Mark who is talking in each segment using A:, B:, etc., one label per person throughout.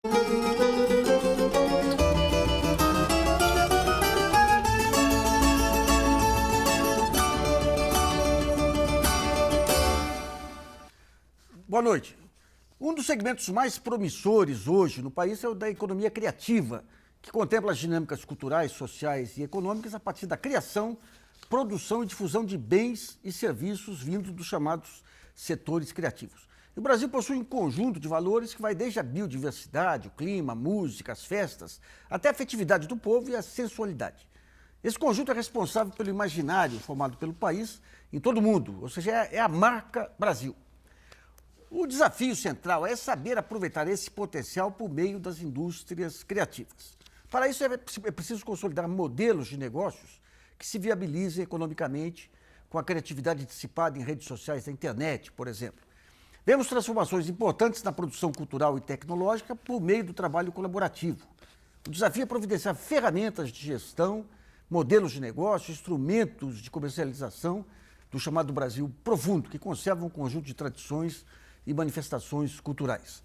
A: Boa noite. Um dos segmentos mais promissores hoje no país é o da economia criativa, que contempla as dinâmicas culturais, sociais e econômicas a partir da criação, produção e difusão de bens e serviços vindos dos chamados setores criativos. E o Brasil possui um conjunto de valores que vai desde a biodiversidade, o clima, a música, as festas, até a afetividade do povo e a sensualidade. Esse conjunto é responsável pelo imaginário formado pelo país em todo o mundo, ou seja, é a marca Brasil. O desafio central é saber aproveitar esse potencial por meio das indústrias criativas. Para isso é preciso consolidar modelos de negócios que se viabilizem economicamente com a criatividade dissipada em redes sociais da internet, por exemplo. Vemos transformações importantes na produção cultural e tecnológica por meio do trabalho colaborativo. O desafio é providenciar ferramentas de gestão, modelos de negócio, instrumentos de comercialização do chamado Brasil profundo, que conserva um conjunto de tradições e manifestações culturais.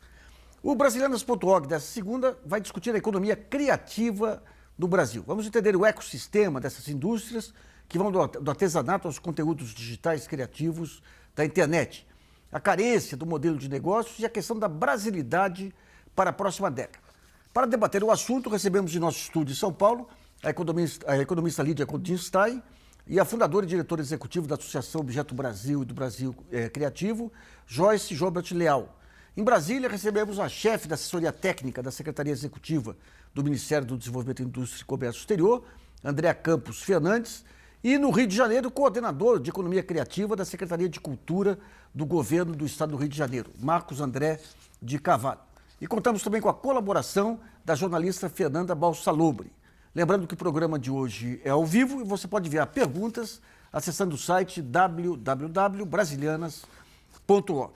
A: O Brasilianas.org dessa segunda vai discutir a economia criativa no Brasil. Vamos entender o ecossistema dessas indústrias que vão do artesanato aos conteúdos digitais criativos da internet, a carência do modelo de negócios e a questão da brasilidade para a próxima década. Para debater o assunto, recebemos em nosso estúdio em São Paulo a economista Lídia Kundinstein e a fundadora e diretora executiva da Associação Objeto Brasil e do Brasil Criativo, Joyce Joubert Leal. Em Brasília, recebemos a chefe da assessoria técnica da Secretaria Executiva do Ministério do Desenvolvimento, Indústria e Comércio Exterior, Andréa Campos Fernandes, e no Rio de Janeiro, o coordenador de Economia Criativa da Secretaria de Cultura do Governo do Estado do Rio de Janeiro, Marcos André de Carvalho. E contamos também com a colaboração da jornalista Fernanda Balsalobre. Lembrando que o programa de hoje é ao vivo e você pode enviar perguntas acessando o site www.brasilianas.org.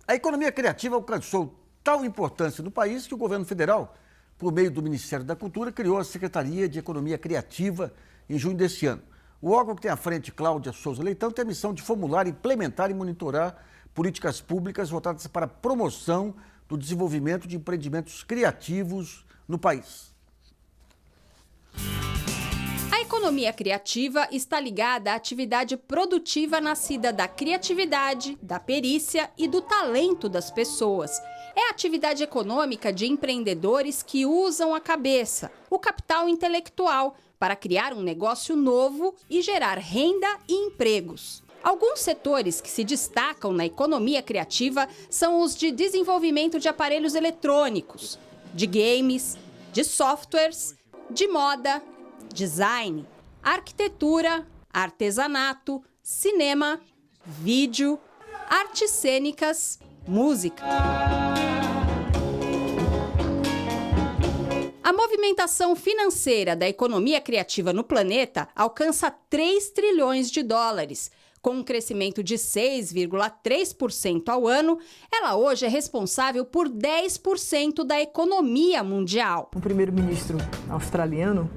A: A economia criativa alcançou tal importância no país que o governo federal, por meio do Ministério da Cultura, criou a Secretaria de Economia Criativa em junho deste ano. O órgão que tem à frente Cláudia Souza Leitão tem a missão de formular, implementar e monitorar políticas públicas voltadas para a promoção do desenvolvimento de empreendimentos criativos no país.
B: A economia criativa está ligada à atividade produtiva nascida da criatividade, da perícia e do talento das pessoas. É a atividade econômica de empreendedores que usam a cabeça, o capital intelectual, para criar um negócio novo e gerar renda e empregos. Alguns setores que se destacam na economia criativa são os de desenvolvimento de aparelhos eletrônicos, de games, de softwares, de moda, design, arquitetura, artesanato, cinema, vídeo, artes cênicas, música. A movimentação financeira da economia criativa no planeta alcança 3 trilhões de dólares. Com um crescimento de 6,3% ao ano, ela hoje é responsável por 10% da economia mundial.
C: O primeiro-ministro australiano,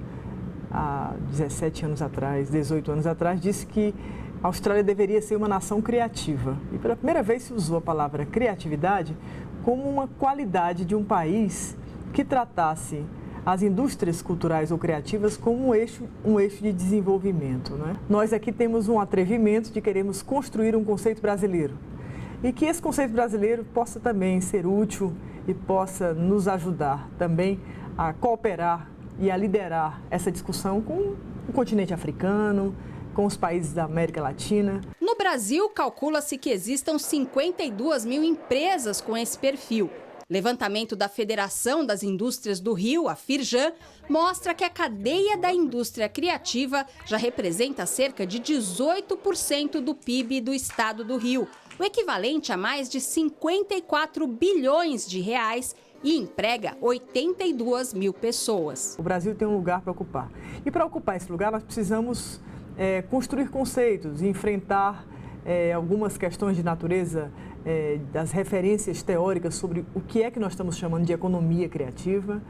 C: há 17 anos atrás, 18 anos atrás, disse que a Austrália deveria ser uma nação criativa. E pela primeira vez se usou a palavra criatividade como uma qualidade de um país que tratasse as indústrias culturais ou criativas como um eixo de desenvolvimento, né? Nós aqui temos um atrevimento de queremos construir um conceito brasileiro e que esse conceito brasileiro possa também ser útil e possa nos ajudar também a cooperar e a liderar essa discussão com o continente africano, com os países da América Latina.
B: No Brasil, calcula-se que existam 52 mil empresas com esse perfil. Levantamento da Federação das Indústrias do Rio, a Firjan, mostra que a cadeia da indústria criativa já representa cerca de 18% do PIB do estado do Rio, o equivalente a mais de 54 bilhões de reais e emprega 82 mil pessoas.
C: O Brasil tem um lugar para ocupar. E para ocupar esse lugar, nós precisamos construir conceitos, enfrentar algumas questões de natureza das referências teóricas sobre o que é que nós estamos chamando de economia criativa,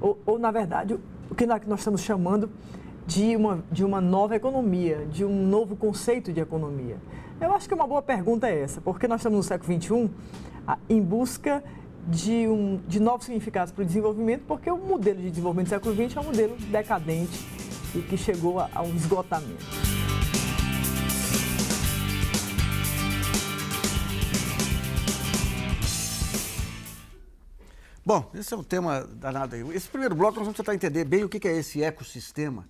C: ou na verdade, o que nós estamos chamando de uma nova economia, de um novo conceito de economia. Eu acho que uma boa pergunta é essa, porque nós estamos no século XXI em busca de novos significados para o desenvolvimento, porque o modelo de desenvolvimento do século XX é um modelo decadente e que chegou ao esgotamento.
A: Bom, esse é um tema danado aí. Esse primeiro bloco nós vamos tentar entender bem o que é esse ecossistema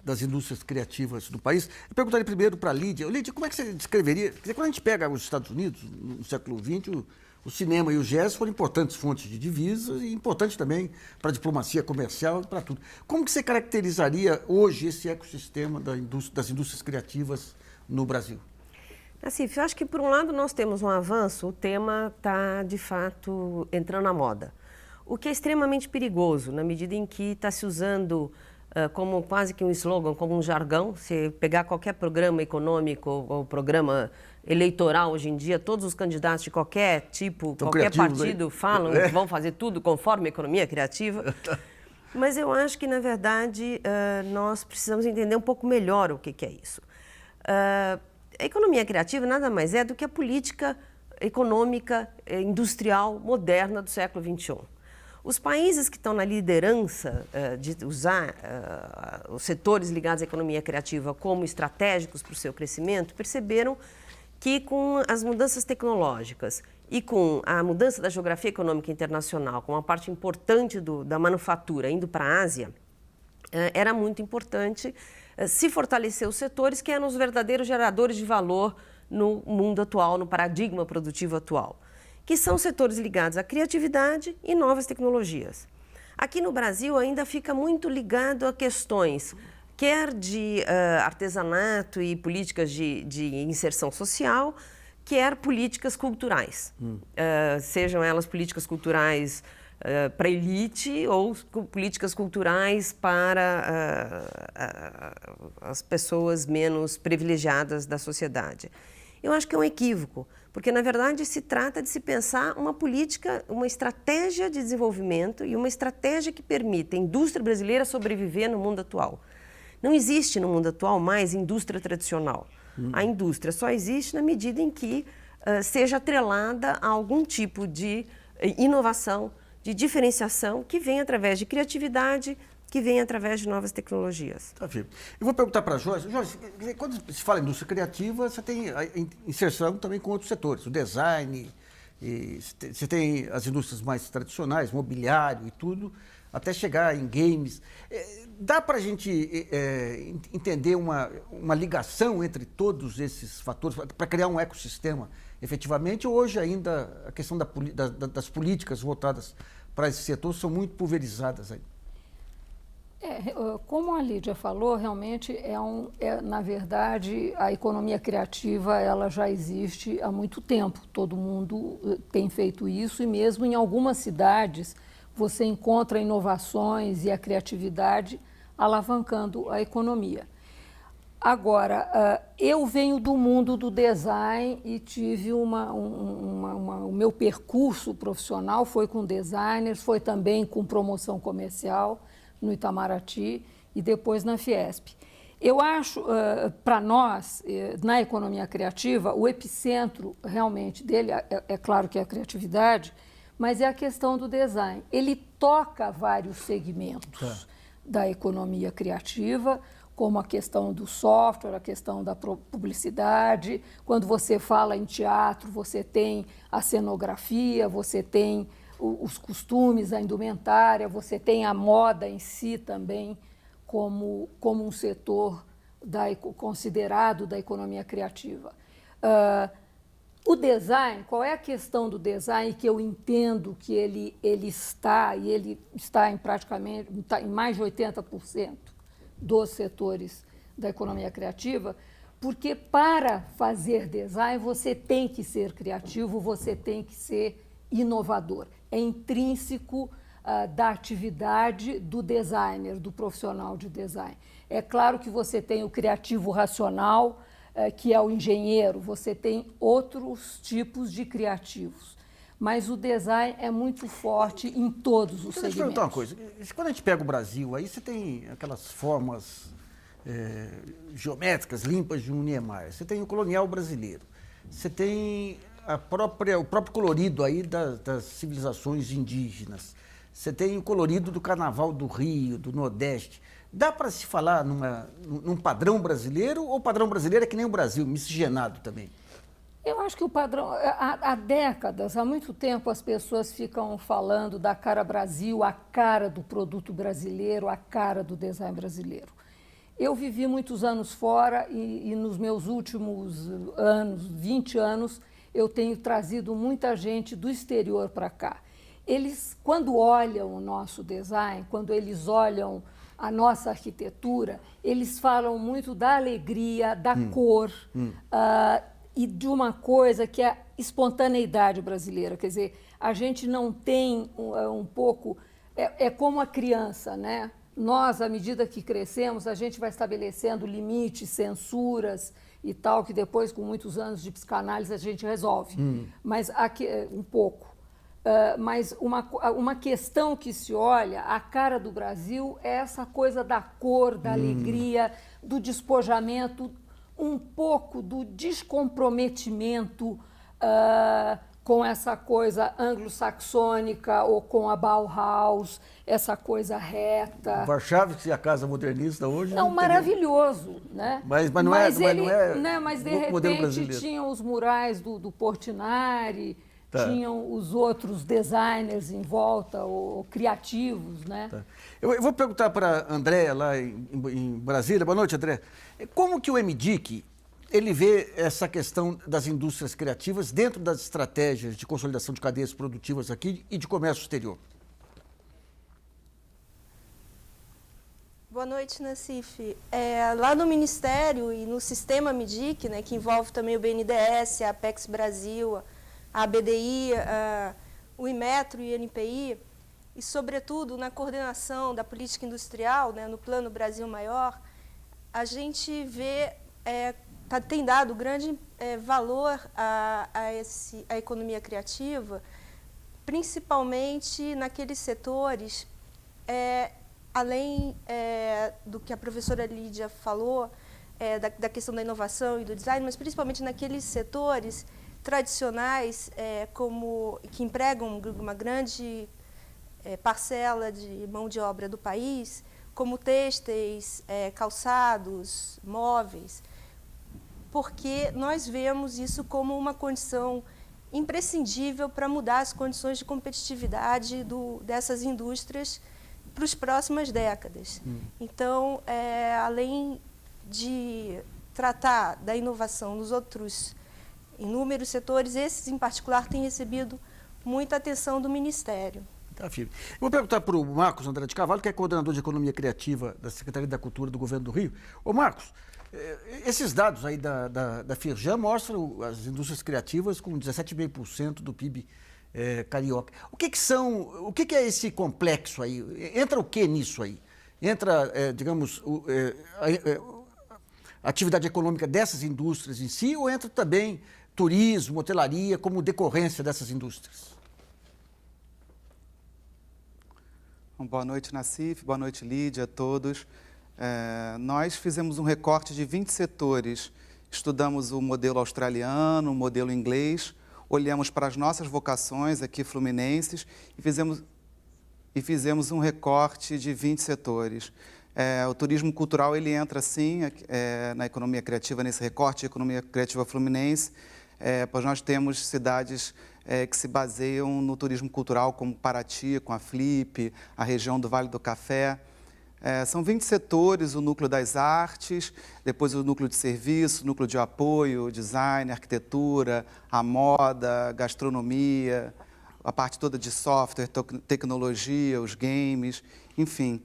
A: das indústrias criativas do país. Eu perguntaria primeiro para a Lídia. Lídia, como é que você descreveria? Quer dizer, quando a gente pega os Estados Unidos, no século XX, o cinema e o jazz foram importantes fontes de divisas e importantes também para a diplomacia comercial e para tudo. Como que você caracterizaria hoje esse ecossistema das indústrias criativas no Brasil?
D: Assim, eu acho que, por um lado, nós temos um avanço, o tema está, de fato, entrando na moda. O que é extremamente perigoso, na medida em que está se usando como quase que um slogan, como um jargão. Se pegar qualquer programa econômico ou programa eleitoral hoje em dia, todos os candidatos de qualquer tipo, qualquer partido falam que vão fazer tudo conforme a economia criativa. Mas eu acho que, na verdade, nós precisamos entender um pouco melhor o que é isso. A economia criativa nada mais é do que a política econômica industrial moderna do século XXI. Os países que estão na liderança de usar os setores ligados à economia criativa como estratégicos para o seu crescimento perceberam que com as mudanças tecnológicas e com a mudança da geografia econômica internacional, com uma parte importante da manufatura indo para a Ásia, era muito importante se fortalecer os setores que eram os verdadeiros geradores de valor no mundo atual, no paradigma produtivo atual, que são setores ligados à criatividade e novas tecnologias. Aqui no Brasil ainda fica muito ligado a questões, quer de artesanato e políticas de inserção social, quer políticas culturais, sejam elas políticas culturais para a elite ou políticas culturais para as pessoas menos privilegiadas da sociedade. Eu acho que é um equívoco, porque, na verdade, se trata de se pensar uma política, uma estratégia de desenvolvimento e uma estratégia que permita a indústria brasileira sobreviver no mundo atual. Não existe no mundo atual mais indústria tradicional. A indústria só existe na medida em que seja atrelada a algum tipo de inovação, de diferenciação que vem através de criatividade, que vem através de novas tecnologias.
A: Tá, eu vou perguntar para a Joyce. Joyce, quando se fala em indústria criativa, você tem a inserção também com outros setores, o design, você tem as indústrias mais tradicionais, mobiliário e tudo, até chegar em games. Dá para a gente entender uma ligação entre todos esses fatores para criar um ecossistema efetivamente? Ou hoje ainda a questão das políticas voltadas para esse setor são muito pulverizadas aí?
E: Como a Lídia falou, realmente na verdade, a economia criativa ela já existe há muito tempo. Todo mundo tem feito isso e mesmo em algumas cidades você encontra inovações e a criatividade alavancando a economia. Agora, eu venho do mundo do design e tive o meu percurso profissional foi com designers, foi também com promoção comercial no Itamaraty e depois na Fiesp. Eu acho, para nós, na economia criativa, o epicentro realmente dele, é claro que é a criatividade, mas é a questão do design. Ele toca vários segmentos da economia criativa, como a questão do software, a questão da publicidade. Quando você fala em teatro, você tem a cenografia, você tem os costumes, a indumentária, você tem a moda em si também como um setor considerado da economia criativa. O design, qual é a questão do design que eu entendo que ele está em praticamente em mais de 80% dos setores da economia criativa, porque para fazer design você tem que ser criativo, você tem que ser inovador. É intrínseco da atividade do designer, do profissional de design. É claro que você tem o criativo racional, que é o engenheiro, você tem outros tipos de criativos. Mas o design é muito forte em todos os segmentos.
A: Deixa eu perguntar uma coisa. Quando a gente pega o Brasil, aí você tem aquelas formas geométricas, limpas de um Niemeyer. Você tem o colonial brasileiro. Você tem o próprio colorido aí das civilizações indígenas. Você tem o colorido do Carnaval do Rio, do Nordeste. Dá para se falar num padrão brasileiro ou o padrão brasileiro é que nem o Brasil, miscigenado também?
E: Eu acho que o padrão, há décadas, há muito tempo, as pessoas ficam falando da cara Brasil, a cara do produto brasileiro, a cara do design brasileiro. Eu vivi muitos anos fora e nos meus últimos anos, 20 anos, eu tenho trazido muita gente do exterior para cá. Eles, quando olham o nosso design, quando eles olham a nossa arquitetura, eles falam muito da alegria, da cor, e de uma coisa que é a espontaneidade brasileira. Quer dizer, a gente não tem um pouco... É como a criança, né? Nós, à medida que crescemos, a gente vai estabelecendo limites, censuras e tal, que depois, com muitos anos de psicanálise, a gente resolve. Mas aqui, um pouco. Mas uma questão que se olha, a cara do Brasil é essa coisa da cor, da alegria, do despojamento, um pouco do descomprometimento com essa coisa anglo-saxônica ou com a Bauhaus, essa coisa reta.
A: Warchavski, que é a casa modernista hoje...
E: Não, maravilhoso, né?
A: Mas não é
E: né? Mas de repente tinham os murais do Portinari, tinham os outros designers em volta, ou criativos, né?
A: Tá. Eu vou perguntar para a Andréa, lá em Brasília. Boa noite, Andréa. Como que o MDIC ele vê essa questão das indústrias criativas dentro das estratégias de consolidação de cadeias produtivas aqui e de comércio exterior?
F: Boa noite, Nassif. Lá no Ministério e no sistema MDIC, né, que envolve também o BNDES, a Apex Brasil, a ABDI, o Inmetro e o INPI, e, sobretudo, na coordenação da política industrial, né, no Plano Brasil Maior, a gente vê, tem dado grande valor à economia criativa, principalmente naqueles setores, além do que a professora Lídia falou, da questão da inovação e do design, mas principalmente naqueles setores tradicionais, que empregam uma grande parcela de mão de obra do país, como têxteis, calçados, móveis, porque nós vemos isso como uma condição imprescindível para mudar as condições de competitividade dessas indústrias para as próximas décadas. Então, além de tratar da inovação nos outros inúmeros setores, esses em particular têm recebido muita atenção do Ministério.
A: Tá, firme. Eu vou perguntar para o Marcos André de Carvalho, que é coordenador de Economia Criativa da Secretaria da Cultura do Governo do Rio. Ô, Marcos, esses dados aí da Firjan mostram as indústrias criativas com 17,5% do PIB carioca. O que é esse complexo aí? Entra o que nisso aí? Entra, digamos, a atividade econômica dessas indústrias em si, ou entra também turismo, hotelaria, como decorrência dessas indústrias?
G: Boa noite, Nassif, boa noite, Lídia, a todos. Nós fizemos um recorte de 20 setores, estudamos o modelo australiano, o modelo inglês, olhamos para as nossas vocações aqui fluminenses e fizemos um recorte de 20 setores. O turismo cultural ele entra, sim, na economia criativa, nesse recorte de economia criativa fluminense, pois nós temos cidades que se baseiam no turismo cultural, como Paraty, com a Flip, a região do Vale do Café. São 20 setores, o núcleo das artes, depois o núcleo de serviço, o núcleo de apoio, design, arquitetura, a moda, gastronomia, a parte toda de software, tecnologia, os games, enfim.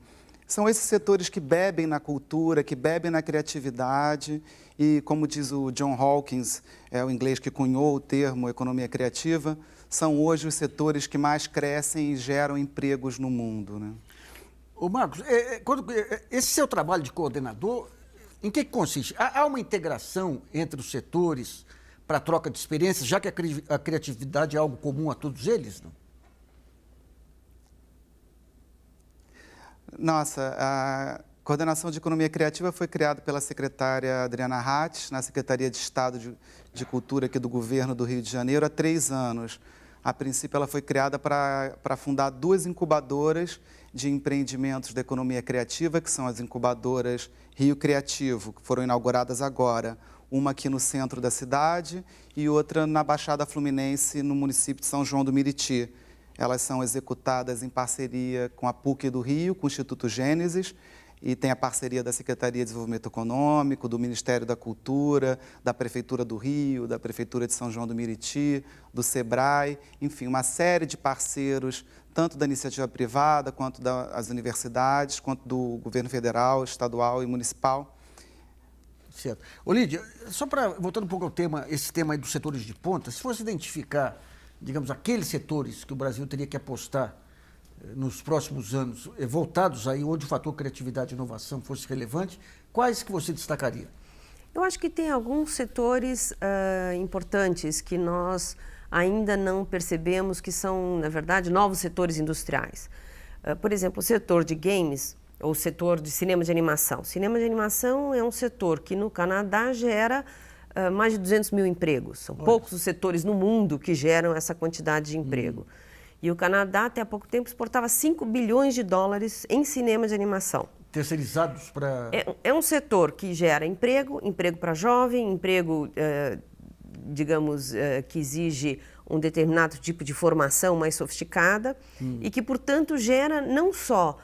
G: São esses setores que bebem na cultura, que bebem na criatividade e, como diz o John Hawkins, o inglês que cunhou o termo economia criativa, são hoje os setores que mais crescem e geram empregos no mundo, né?
A: Ô Marcos, esse seu trabalho de coordenador, em que consiste? Há uma integração entre os setores para troca de experiências, já que a criatividade é algo comum a todos eles, não?
G: Nossa, Coordenação de Economia Criativa foi criada pela secretária Adriana Hatz, na Secretaria de Estado de Cultura aqui do Governo do Rio de Janeiro, há 3 anos. A princípio, ela foi criada para fundar 2 incubadoras de empreendimentos da economia criativa, que são as incubadoras Rio Criativo, que foram inauguradas agora. Uma aqui no centro da cidade e outra na Baixada Fluminense, no município de São João do Meriti. Elas são executadas em parceria com a PUC do Rio, com o Instituto Gênesis, e tem a parceria da Secretaria de Desenvolvimento Econômico, do Ministério da Cultura, da Prefeitura do Rio, da Prefeitura de São João do Meriti, do SEBRAE, enfim, uma série de parceiros, tanto da iniciativa privada, quanto das universidades, quanto do governo federal, estadual e municipal.
A: Certo. Ô, Lídia, só para, voltando um pouco ao tema, esse tema aí dos setores de ponta, se fosse identificar, digamos, aqueles setores que o Brasil teria que apostar nos próximos anos, voltados aí onde o fator criatividade e inovação fosse relevante, quais que você destacaria?
D: Eu acho que tem alguns setores importantes que nós ainda não percebemos que são, na verdade, novos setores industriais. Por exemplo, o setor de games, ou o setor de cinema de animação. Cinema de animação é um setor que no Canadá gera mais de 200 mil empregos. São poucos os setores no mundo que geram essa quantidade de emprego. E o Canadá, até há pouco tempo, exportava 5 bilhões de dólares em cinema de animação.
A: Terceirizados para...
D: É um setor que gera emprego para jovem, emprego, digamos, que exige um determinado tipo de formação mais sofisticada e que, portanto, gera não só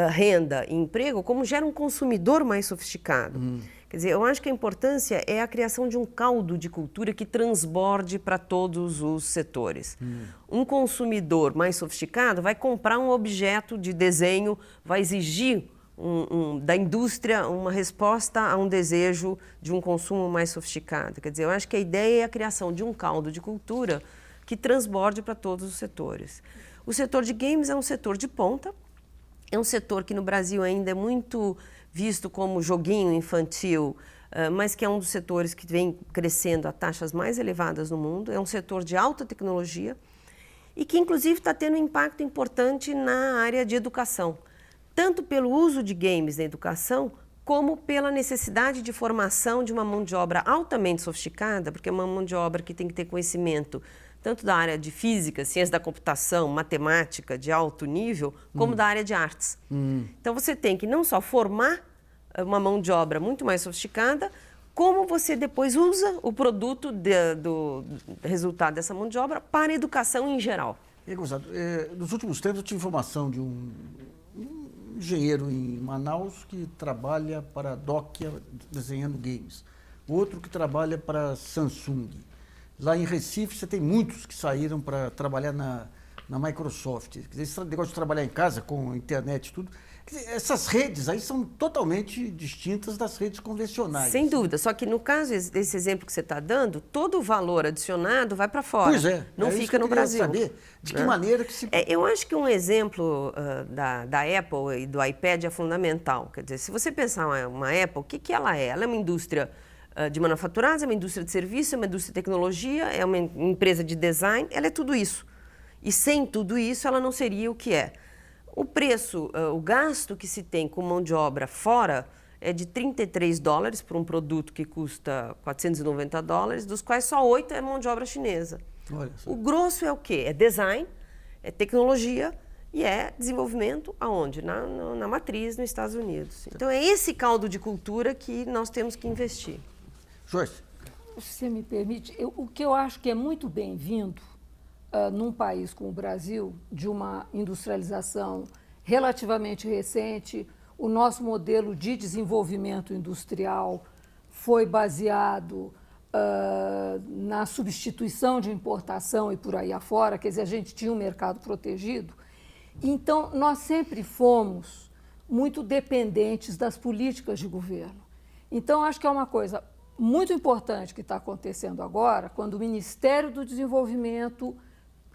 D: renda e emprego, como gera um consumidor mais sofisticado. Quer dizer, eu acho que a importância é a criação de um caldo de cultura que transborde para todos os setores. Um consumidor mais sofisticado vai comprar um objeto de desenho, vai exigir da indústria uma resposta a um desejo de um consumo mais sofisticado. Quer dizer, eu acho que a ideia é a criação de um caldo de cultura que transborde para todos os setores. O setor de games é um setor de ponta, é um setor que no Brasil ainda é muito visto como joguinho infantil, mas que é um dos setores que vem crescendo a taxas mais elevadas no mundo. É um setor de alta tecnologia e que, inclusive, está tendo um impacto importante na área de educação, tanto pelo uso de games na educação, como pela necessidade de formação de uma mão de obra altamente sofisticada, porque é uma mão de obra que tem que ter conhecimento tanto da área de física, ciência da computação, matemática de alto nível, como da área de artes. Então, você tem que não só formar uma mão de obra muito mais sofisticada, como você depois usa o produto do resultado dessa mão de obra para a educação em geral.
A: Gozado, nos últimos tempos eu tive informação de um engenheiro em Manaus que trabalha para a Nokia desenhando games, outro que trabalha para a Samsung. Lá em Recife você tem muitos que saíram para trabalhar na Microsoft. Quer dizer, esse negócio de trabalhar em casa com a internet e tudo. Quer dizer, essas redes aí são totalmente distintas das redes convencionais.
D: Sem dúvida, só que no caso desse exemplo que você está dando, todo o valor adicionado vai para fora.
A: Pois é.
D: Não fica no Brasil.
A: Saber de que maneira que se...
D: eu acho que um exemplo da Apple e do iPad é fundamental. Quer dizer, se você pensar uma Apple, o que ela é? Ela é uma indústria de manufaturados, é uma indústria de serviço, é uma indústria de tecnologia, é uma empresa de design, ela é tudo isso. E sem tudo isso, ela não seria o que é. O preço, o gasto que se tem com mão de obra fora é de $33 por um produto que custa $490, dos quais só 8 é mão de obra chinesa.
A: Olha só.
D: O grosso é o quê? É design, é tecnologia e é desenvolvimento aonde? Na matriz, nos Estados Unidos. Então, é esse caldo de cultura que nós temos que investir.
A: Joyce.
E: Se você me permite, o que eu acho que é muito bem-vindo num país como o Brasil, de uma industrialização relativamente recente, o nosso modelo de desenvolvimento industrial foi baseado na substituição de importação e por aí afora, quer dizer, a gente tinha um mercado protegido. Então, nós sempre fomos muito dependentes das políticas de governo. Então, acho que é uma coisa muito importante que está acontecendo agora, quando o Ministério do Desenvolvimento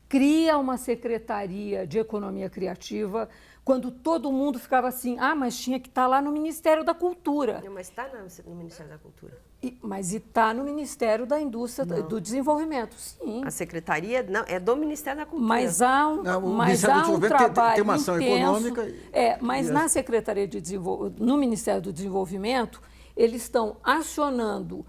E: cria uma secretaria de economia criativa, quando todo mundo ficava assim, mas tinha que estar lá no Ministério da Cultura.
D: Não, mas está no Ministério da Cultura.
E: Mas está no Ministério da Indústria, do Desenvolvimento, sim.
D: A secretaria não, é do Ministério da Cultura.
E: Mas há um, trabalho
A: tem uma ação
E: intenso.
A: econômica.
E: Mas na Secretaria de Desenvolvimento, no Ministério do Desenvolvimento, eles estão acionando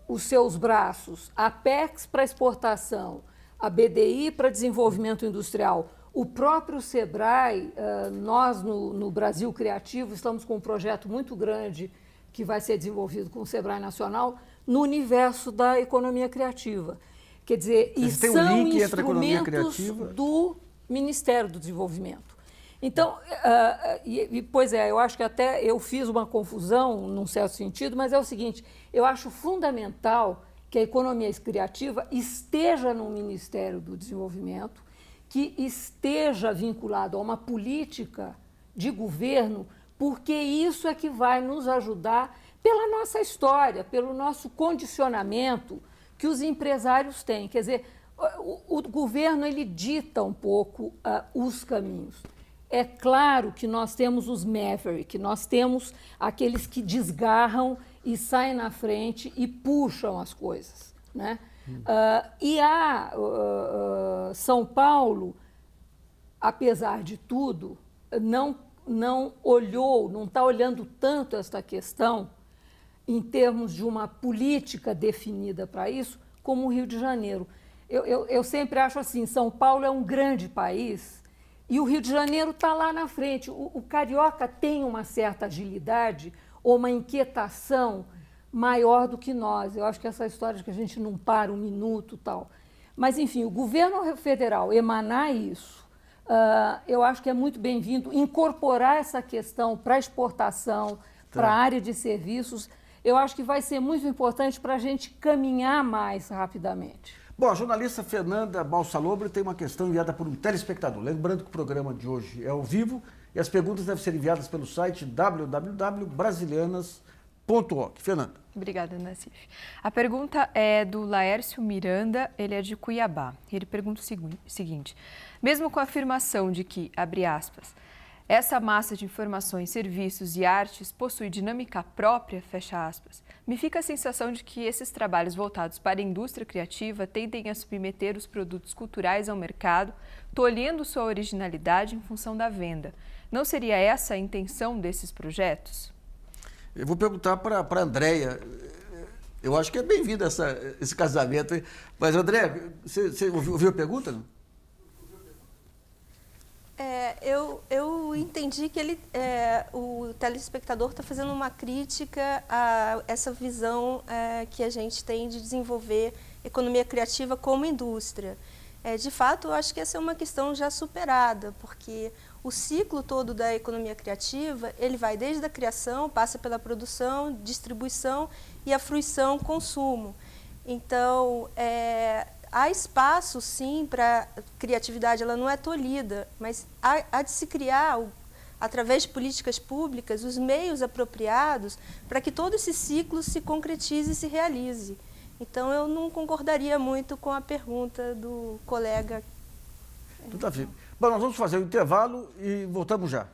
E: os seus braços, a Apex para exportação, a BDI para desenvolvimento industrial, o próprio SEBRAE, nós no Brasil Criativo estamos com um projeto muito grande que vai ser desenvolvido com o SEBRAE Nacional no universo da economia criativa. Quer dizer, e são instrumentos do Ministério do Desenvolvimento. Então, pois é, eu acho que até eu fiz uma confusão num certo sentido, mas é o seguinte, eu acho fundamental que a economia criativa esteja no Ministério do Desenvolvimento, que esteja vinculado a uma política de governo, porque isso é que vai nos ajudar pela nossa história, pelo nosso condicionamento que os empresários têm. Quer dizer, o governo ele dita um pouco os caminhos. É claro que nós temos os maverick, nós temos aqueles que desgarram e saem na frente e puxam as coisas, né? São Paulo, apesar de tudo, não está olhando tanto esta questão em termos de uma política definida para isso, como o Rio de Janeiro. Eu sempre acho assim, São Paulo é um grande país e o Rio de Janeiro está lá na frente. O carioca tem uma certa agilidade ou uma inquietação maior do que nós. Eu acho que essa história de que a gente não para um minuto e tal. Mas, enfim, o governo federal emanar isso, eu acho que é muito bem-vindo. Incorporar essa questão para exportação, para a área de serviços, eu acho que vai ser muito importante para a gente caminhar mais rapidamente.
A: Bom, a jornalista Fernanda Balsalobre tem uma questão enviada por um telespectador. Lembrando que o programa de hoje é ao vivo e as perguntas devem ser enviadas pelo site www.brasilianas.org. Fernanda.
H: Obrigada, Nassif. A pergunta é do Laércio Miranda, ele é de Cuiabá. Ele pergunta o seguinte: mesmo com a afirmação de que, abre aspas, essa massa de informações, serviços e artes possui dinâmica própria, fecha aspas, me fica a sensação de que esses trabalhos voltados para a indústria criativa tendem a submeter os produtos culturais ao mercado, tolhendo sua originalidade em função da venda. Não seria essa a intenção desses projetos?
A: Eu vou perguntar para a Andréia. Eu acho que é bem-vindo esse casamento. Mas, Andréia, você ouviu a pergunta? Não?
F: Eu entendi que o telespectador está fazendo uma crítica a essa visão que a gente tem de desenvolver economia criativa como indústria. De fato, eu acho que essa é uma questão já superada, porque o ciclo todo da economia criativa, ele vai desde a criação, passa pela produção, distribuição e a fruição, consumo. Então, há espaço, sim, para criatividade, ela não é tolhida, mas há de se criar, através de políticas públicas, os meios apropriados para que todo esse ciclo se concretize e se realize. Então, eu não concordaria muito com a pergunta do colega.
A: Tudo a ver. Bom, nós vamos fazer um intervalo e voltamos já.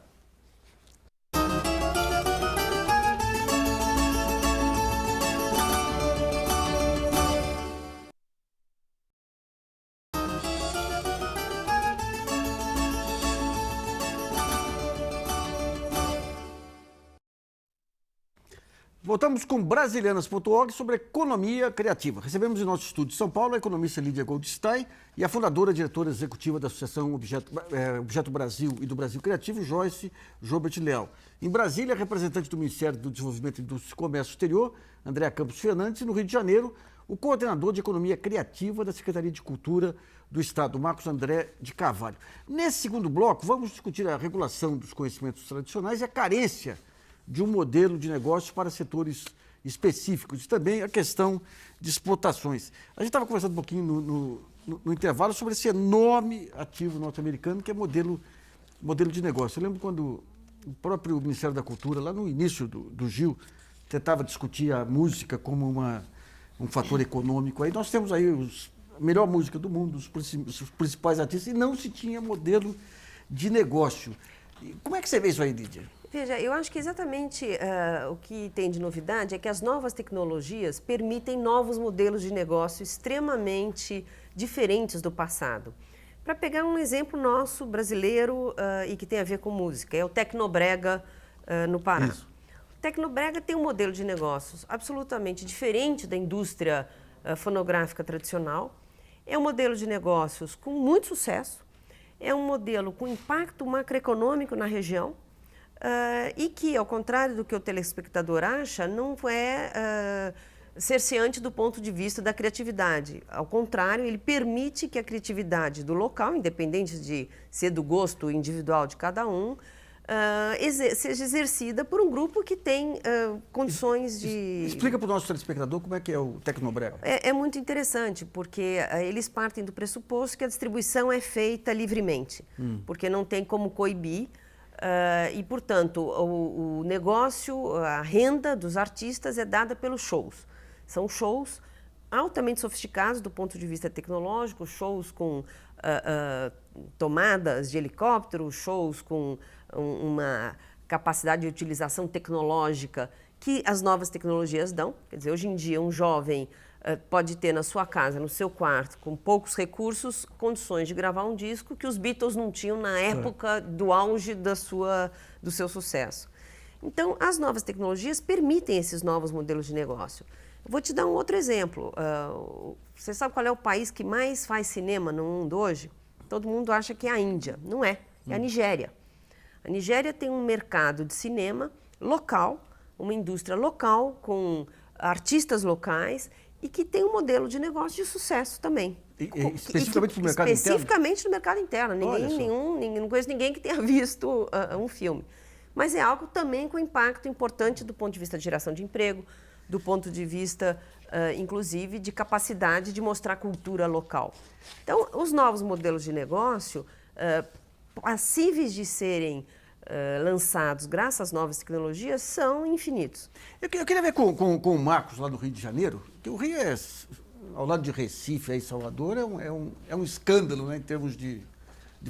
A: Voltamos com Brasilianas.org sobre economia criativa. Recebemos em nosso estúdio de São Paulo a economista Lídia Goldstein e a fundadora e diretora executiva da Associação Objeto Brasil e do Brasil Criativo, Joyce Jobert Leal. Em Brasília, a representante do Ministério do Desenvolvimento, Indústria e Comércio Exterior, Andréa Campos Fernandes, e no Rio de Janeiro, o coordenador de Economia Criativa da Secretaria de Cultura do Estado, Marcos André de Carvalho. Nesse segundo bloco, vamos discutir a regulação dos conhecimentos tradicionais e a carência de um modelo de negócio para setores específicos e também a questão de exportações. A gente estava conversando um pouquinho no intervalo sobre esse enorme ativo norte-americano que é modelo de negócio. Eu lembro quando o próprio Ministério da Cultura, lá no início do Gil, tentava discutir a música como um fator econômico. Aí nós temos aí melhor música do mundo, os principais artistas, e não se tinha modelo de negócio. Como é que você vê isso aí, Lídia?
D: Veja, eu acho que exatamente o que tem de novidade é que as novas tecnologias permitem novos modelos de negócio extremamente diferentes do passado. Para pegar um exemplo nosso, brasileiro, e que tem a ver com música, é o Tecnobrega no Pará.
A: Isso.
D: O Tecnobrega tem um modelo de negócios absolutamente diferente da indústria fonográfica tradicional. É um modelo de negócios com muito sucesso, é um modelo com impacto macroeconômico na região, e que, ao contrário do que o telespectador acha, não é cerceante do ponto de vista da criatividade. Ao contrário, ele permite que a criatividade do local, independente de ser do gosto individual de cada um, seja exercida por um grupo que tem condições de...
A: Explica para o nosso telespectador como é que é o Tecnobrega.
D: É muito interessante, porque eles partem do pressuposto que a distribuição é feita livremente, porque não tem como coibir, e, portanto, o negócio, a renda dos artistas é dada pelos shows. São shows altamente sofisticados do ponto de vista tecnológico, shows com tomadas de helicóptero, shows com uma capacidade de utilização tecnológica que as novas tecnologias dão. Quer dizer, hoje em dia, um jovem pode ter na sua casa, no seu quarto, com poucos recursos, condições de gravar um disco que os Beatles não tinham na época do auge do seu sucesso. Então, as novas tecnologias permitem esses novos modelos de negócio. Vou te dar um outro exemplo. Você sabe qual é o país que mais faz cinema no mundo hoje? Todo mundo acha que é a Índia. Não é. É a Nigéria. A Nigéria tem um mercado de cinema local, uma indústria local, com artistas locais, e que tem um modelo de negócio de sucesso também.
A: Especificamente para o mercado interno?
D: Especificamente no mercado interno. Não conheço ninguém que tenha visto um filme. Mas é algo também com impacto importante do ponto de vista de geração de emprego, do ponto de vista, inclusive, de capacidade de mostrar cultura local. Então, os novos modelos de negócio, passíveis de serem lançados graças às novas tecnologias, são infinitos.
A: Eu queria ver com o Marcos, lá do Rio de Janeiro, que o Rio ao lado de Recife e Salvador, é um escândalo, né, em termos de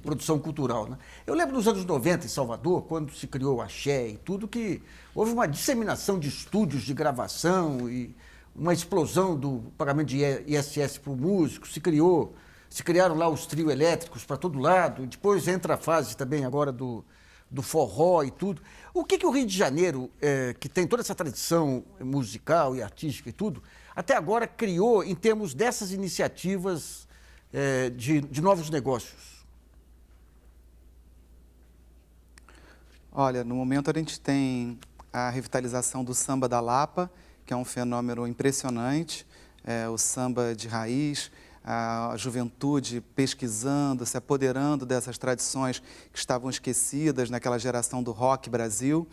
A: produção cultural, né? Eu lembro nos anos 90, em Salvador, quando se criou o axé e tudo, que houve uma disseminação de estúdios de gravação e uma explosão do pagamento de ISS para o músico, se criaram lá os trio elétricos para todo lado, e depois entra a fase também agora do forró e tudo. O que o Rio de Janeiro, que tem toda essa tradição musical e artística e tudo, até agora criou em termos dessas iniciativas de novos negócios?
G: Olha, no momento a gente tem a revitalização do samba da Lapa, que é um fenômeno impressionante, o samba de raiz, a juventude pesquisando, se apoderando dessas tradições que estavam esquecidas naquela geração do rock Brasil.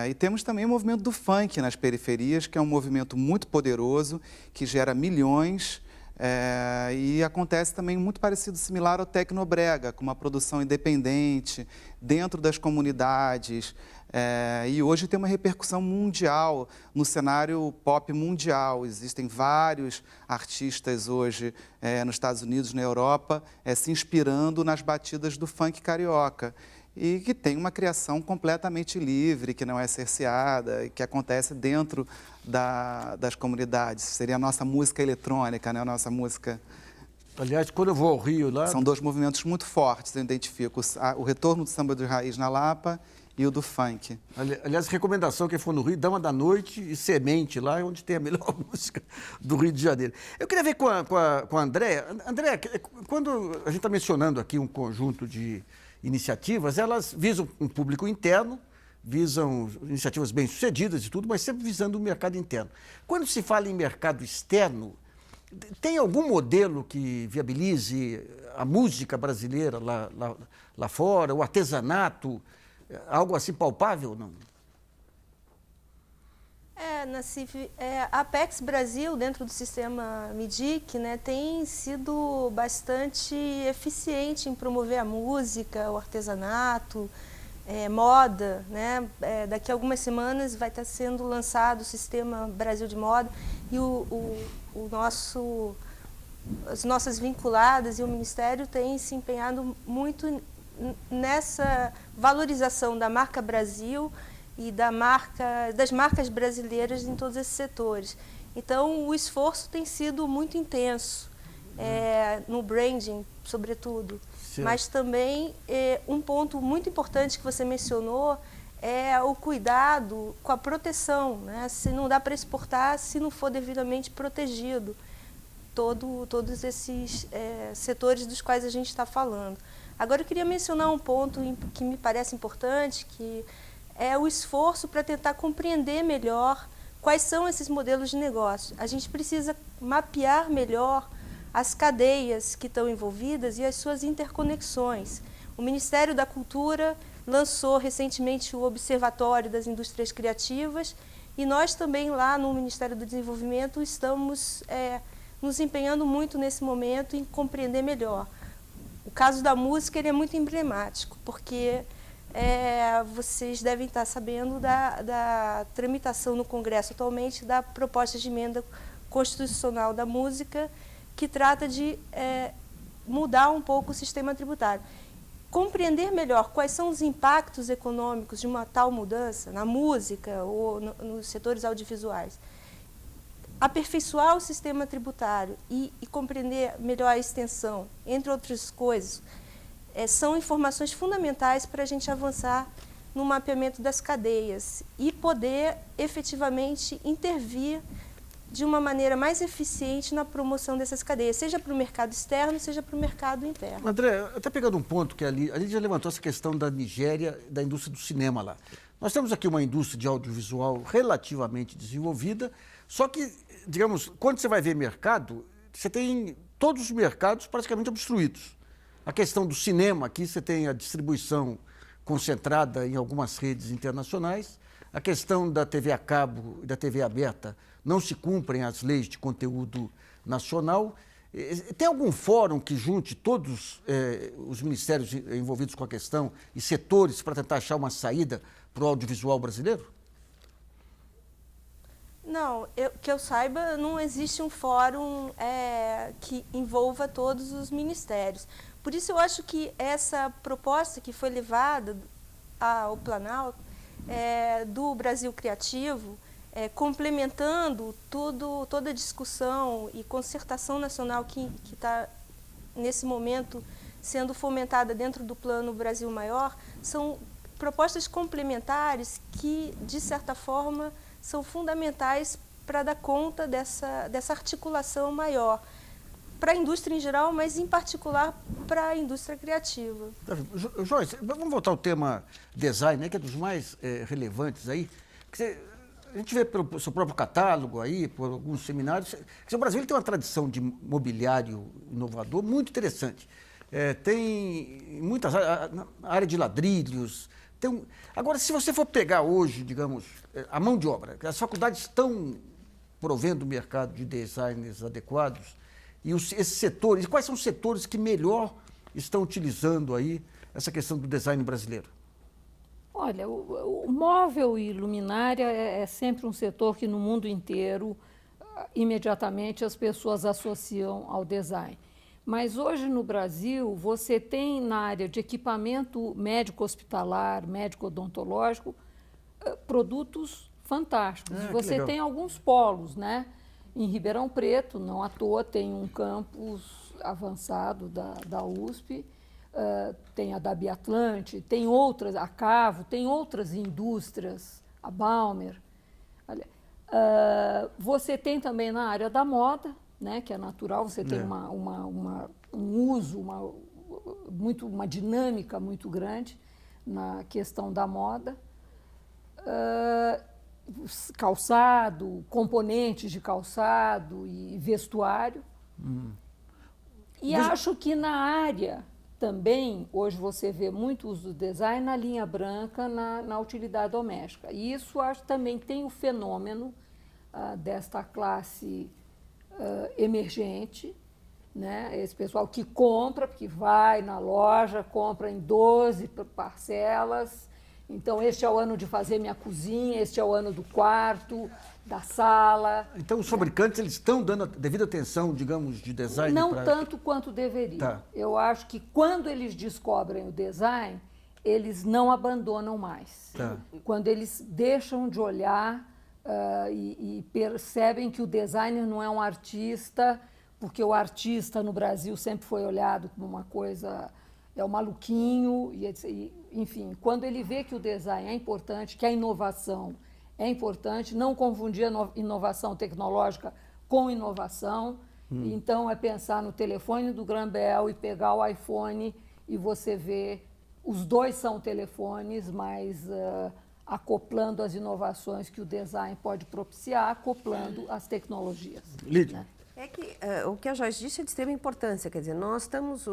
G: E temos também o movimento do funk nas periferias, que é um movimento muito poderoso, que gera milhões, e acontece também muito parecido, similar ao Tecnobrega, com uma produção independente, dentro das comunidades, e hoje tem uma repercussão mundial, no cenário pop mundial. Existem vários artistas hoje nos Estados Unidos, na Europa, se inspirando nas batidas do funk carioca, e que tem uma criação completamente livre, que não é cerceada, que acontece dentro das comunidades. Seria a nossa música eletrônica, né? A nossa música...
A: Aliás, quando eu vou ao Rio lá...
G: São dois movimentos muito fortes, eu identifico. O retorno do samba de raiz na Lapa e o do funk.
A: Aliás, recomendação, quem for no Rio, Dama da Noite e Semente, lá é onde tem a melhor música do Rio de Janeiro. Eu queria ver com a Andréa. Andréa, quando a gente está mencionando aqui um conjunto de iniciativas, elas visam um público interno, visam iniciativas bem-sucedidas e tudo, mas sempre visando o mercado interno. Quando se fala em mercado externo, tem algum modelo que viabilize a música brasileira lá fora, o artesanato, algo assim palpável, não?
F: Nassif, a Apex Brasil, dentro do sistema MIDIC, né, tem sido bastante eficiente em promover a música, o artesanato, moda, né? Daqui a algumas semanas vai estar sendo lançado o Sistema Brasil de Moda e o nosso as nossas vinculadas e o Ministério têm se empenhado muito nessa valorização da marca Brasil e das marcas brasileiras em todos esses setores. Então, o esforço tem sido muito intenso, no branding, sobretudo.
A: Certo.
F: Mas também, um ponto muito importante que você mencionou é o cuidado com a proteção, né? Se não dá para exportar, se não for devidamente protegido, todos esses setores dos quais a gente está falando. Agora, eu queria mencionar um ponto que me parece importante, que é o esforço para tentar compreender melhor quais são esses modelos de negócio. A gente precisa mapear melhor as cadeias que estão envolvidas e as suas interconexões. O Ministério da Cultura lançou recentemente o Observatório das Indústrias Criativas e nós também lá no Ministério do Desenvolvimento estamos nos empenhando muito nesse momento em compreender melhor. O caso da música ele é muito emblemático, porque vocês devem estar sabendo da tramitação no Congresso atualmente da proposta de emenda constitucional da música, que trata de mudar um pouco o sistema tributário. Compreender melhor quais são os impactos econômicos de uma tal mudança na música ou nos setores audiovisuais. Aperfeiçoar o sistema tributário e compreender melhor a extensão, entre outras coisas, são informações fundamentais para a gente avançar no mapeamento das cadeias e poder efetivamente intervir de uma maneira mais eficiente na promoção dessas cadeias, seja para o mercado externo, seja para o mercado interno.
A: André, até pegando um ponto que a Lídia levantou essa questão da Nigéria, da indústria do cinema lá. Nós temos aqui uma indústria de audiovisual relativamente desenvolvida, só que, digamos, quando você vai ver mercado, você tem todos os mercados praticamente obstruídos. A questão do cinema, aqui você tem a distribuição concentrada em algumas redes internacionais. A questão da TV a cabo e da TV aberta, não se cumprem as leis de conteúdo nacional. Tem algum fórum que junte todos os ministérios envolvidos com a questão e setores para tentar achar uma saída para o audiovisual brasileiro?
F: Não, que eu saiba, não existe um fórum que envolva todos os ministérios. Por isso eu acho que essa proposta que foi levada ao Planalto do Brasil Criativo, complementando toda a discussão e concertação nacional que está, nesse momento, sendo fomentada dentro do Plano Brasil Maior, são propostas complementares que, de certa forma, são fundamentais para dar conta dessa articulação maior, para a indústria em geral, mas em particular para a indústria criativa.
A: Joyce, vamos voltar ao tema design, né, que é dos mais relevantes aí. A gente vê pelo seu próprio catálogo aí, por alguns seminários, que o Brasil tem uma tradição de mobiliário inovador muito interessante. Tem muitas áreas de ladrilhos. Agora, se você for pegar hoje, digamos, a mão de obra, as faculdades estão provendo o mercado de designers adequados, e esses setores, quais são os setores que melhor estão utilizando aí essa questão do design brasileiro?
E: Olha, o móvel e luminária é sempre um setor que no mundo inteiro, imediatamente as pessoas associam ao design. Mas hoje no Brasil, você tem na área de equipamento médico-hospitalar, médico-odontológico, produtos fantásticos. Você
A: legal.
E: tem alguns polos, né? Em Ribeirão Preto, não à toa, tem um campus avançado da USP, tem a da Biatlante, tem outras, a Cavo, tem outras indústrias, a Balmer. Você tem também na área da moda, né, que é natural, você tem um uso, uma dinâmica muito grande na questão da moda. Calçado, componentes de calçado e vestuário. E acho que na área também, hoje você vê muito uso do design na linha branca, na utilidade doméstica. E isso acho que também tem o fenômeno desta classe emergente, né? Esse pessoal que compra, que vai na loja, compra em 12 parcelas Então, este é o ano de fazer minha cozinha, este é o ano do quarto, da sala.
A: Então, os fabricantes eles estão dando a devida atenção, digamos, de design?
E: Não tanto quanto deveriam.
A: Tá.
E: Eu acho que quando eles descobrem o design, eles não abandonam mais.
A: Tá.
E: Quando eles deixam de olhar e percebem que o designer não é um artista, porque o artista no Brasil sempre foi olhado como uma coisa, é o maluquinho, enfim, quando ele vê que o design é importante, que a inovação é importante, não confundir a inovação tecnológica com inovação, então é pensar no telefone do Graham Bell e pegar o iPhone e você vê, os dois são telefones, mas acoplando as inovações que o design pode propiciar, acoplando as tecnologias.
A: Lídia.
E: Né?
D: É que o que a Joyce disse é de extrema importância, quer dizer, nós estamos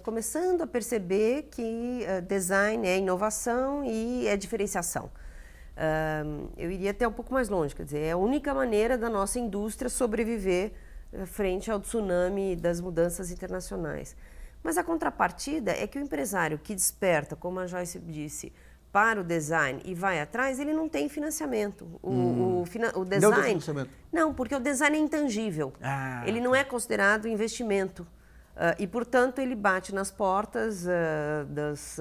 D: começando a perceber que design é inovação e é diferenciação. Eu iria até um pouco mais longe, quer dizer, é a única maneira da nossa indústria sobreviver frente ao tsunami das mudanças internacionais. Mas a contrapartida é que o empresário que desperta, como a Joyce disse, para o design e vai atrás, ele não tem financiamento. O design...
A: Não tem financiamento?
D: Não, porque o design é intangível. Ele não é considerado investimento. E, portanto, ele bate nas portas das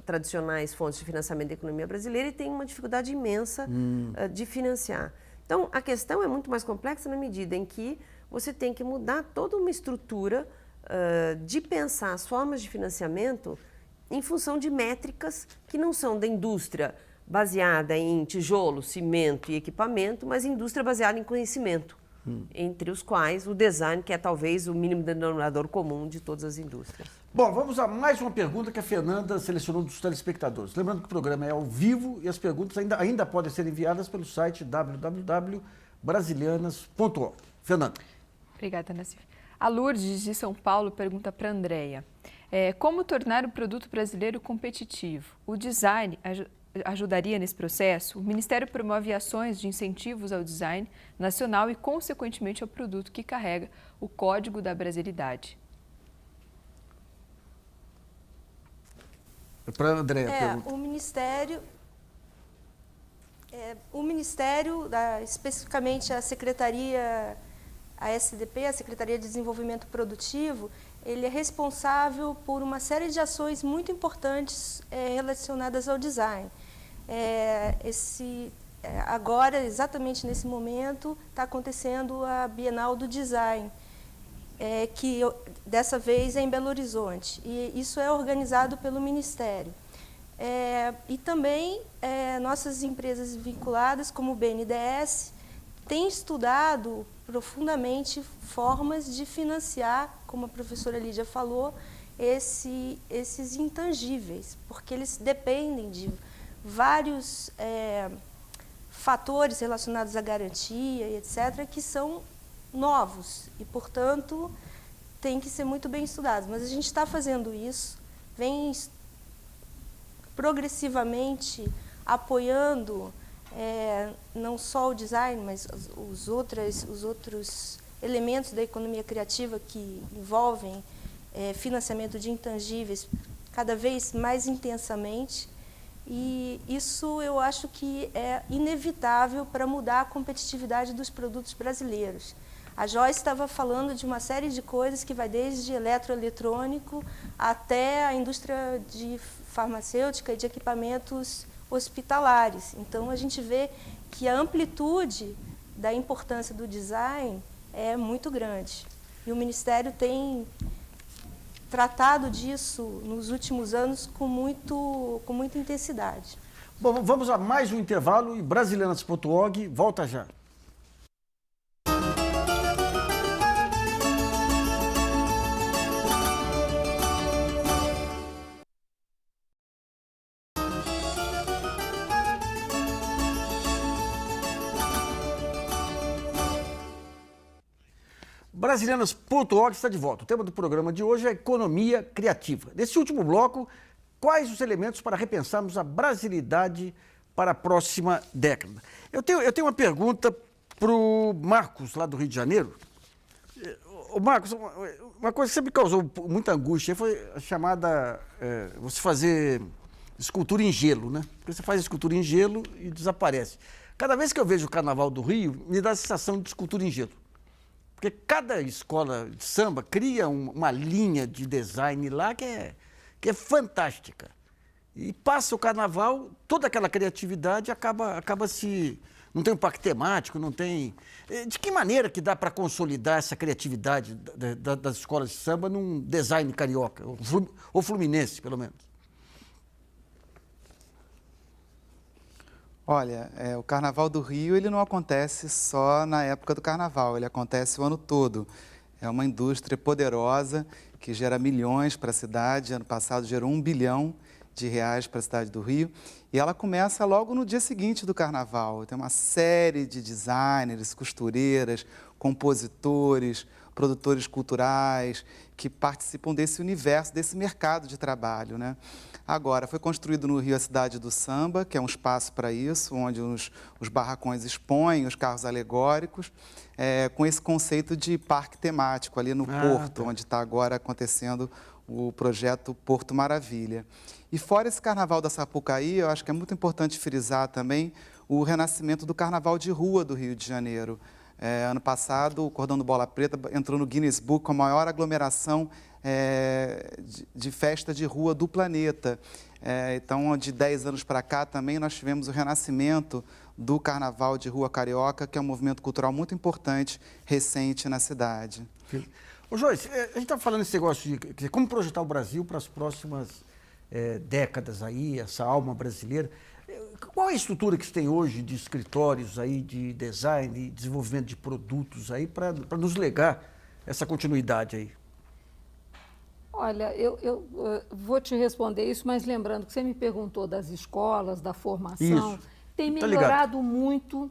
D: tradicionais fontes de financiamento da economia brasileira e tem uma dificuldade imensa de financiar. Então, a questão é muito mais complexa na medida em que você tem que mudar toda uma estrutura de pensar as formas de financiamento em função de métricas que não são da indústria baseada em tijolo, cimento e equipamento, mas indústria baseada em conhecimento, entre os quais o design, que é talvez o mínimo denominador comum de todas as indústrias.
A: Bom, vamos a mais uma pergunta que a Fernanda selecionou dos telespectadores. Lembrando que o programa é ao vivo e as perguntas ainda podem ser enviadas pelo site www.brasilianas.org. Fernanda.
H: Obrigada, Nassif. A Lourdes, de São Paulo, pergunta para a Andréia. Como tornar o produto brasileiro competitivo? O design ajudaria nesse processo? O Ministério promove ações de incentivos ao design nacional e, consequentemente, ao produto que carrega o código da brasilidade.
A: Para a Andréia.
F: O Ministério, especificamente a Secretaria, a SDP, a Secretaria de Desenvolvimento Produtivo, ele é responsável por uma série de ações muito importantes relacionadas ao design. Agora, exatamente nesse momento, está acontecendo a Bienal do Design, que dessa vez é em Belo Horizonte. E isso é organizado pelo Ministério. E também nossas empresas vinculadas, como o BNDES, têm estudado profundamente formas de financiar, como a professora Lídia falou, esses intangíveis, porque eles dependem de vários fatores relacionados à garantia e etc., que são novos e, portanto, têm que ser muito bem estudados. Mas a gente está fazendo isso, vem progressivamente apoiando não só o design, mas os outros elementos da economia criativa que envolvem financiamento de intangíveis cada vez mais intensamente. E isso eu acho que é inevitável para mudar a competitividade dos produtos brasileiros. A Joyce estava falando de uma série de coisas que vai desde eletroeletrônico até a indústria de farmacêutica e de equipamentos hospitalares. Então, a gente vê que a amplitude da importância do design é muito grande. E o Ministério tem tratado disso nos últimos anos com muita intensidade.
A: Bom, vamos a mais um intervalo e Brasilianas.org volta já. Brasilianas.org está de volta. O tema do programa de hoje é economia criativa. Nesse último bloco, quais os elementos para repensarmos a brasilidade para a próxima década? Eu tenho uma pergunta para o Marcos, lá do Rio de Janeiro. Marcos, uma coisa que sempre causou muita angústia foi a chamada, você fazer escultura em gelo, né? Porque você faz escultura em gelo e desaparece. Cada vez que eu vejo o Carnaval do Rio, me dá a sensação de escultura em gelo. Porque cada escola de samba cria uma linha de design lá que é fantástica. E passa o Carnaval, toda aquela criatividade acaba se... Não tem um parque temático, não tem... De que maneira que dá para consolidar essa criatividade das escolas de samba num design carioca, ou fluminense, pelo menos?
G: Olha, o Carnaval do Rio ele não acontece só na época do Carnaval, ele acontece o ano todo. É uma indústria poderosa que gera milhões para a cidade. Ano passado gerou R$1 bilhão para a cidade do Rio. E ela começa logo no dia seguinte do Carnaval. Tem uma série de designers, costureiras, compositores, produtores culturais que participam desse universo, desse mercado de trabalho, né? Agora, foi construído no Rio a Cidade do Samba, que é um espaço para isso, onde os barracões expõem os carros alegóricos, com esse conceito de parque temático ali no Porto, onde está agora acontecendo o projeto Porto Maravilha. E fora esse Carnaval da Sapucaí, eu acho que é muito importante frisar também o renascimento do Carnaval de Rua do Rio de Janeiro. Ano passado, o Cordão do Bola Preta entrou no Guinness Book com a maior aglomeração de festa de rua do planeta. Então, de 10 anos para cá, também nós tivemos o renascimento do Carnaval de Rua Carioca, que é um movimento cultural muito importante, recente na cidade.
A: Ô, Joyce, a gente está falando esse negócio de como projetar o Brasil para as próximas décadas aí, essa alma brasileira. Qual é a estrutura que você tem hoje de escritórios aí, de design, de desenvolvimento de produtos aí, para nos legar essa continuidade aí?
E: Olha, eu vou te responder isso, mas lembrando que você me perguntou das escolas, da formação.
A: Isso.
E: Tem melhorado muito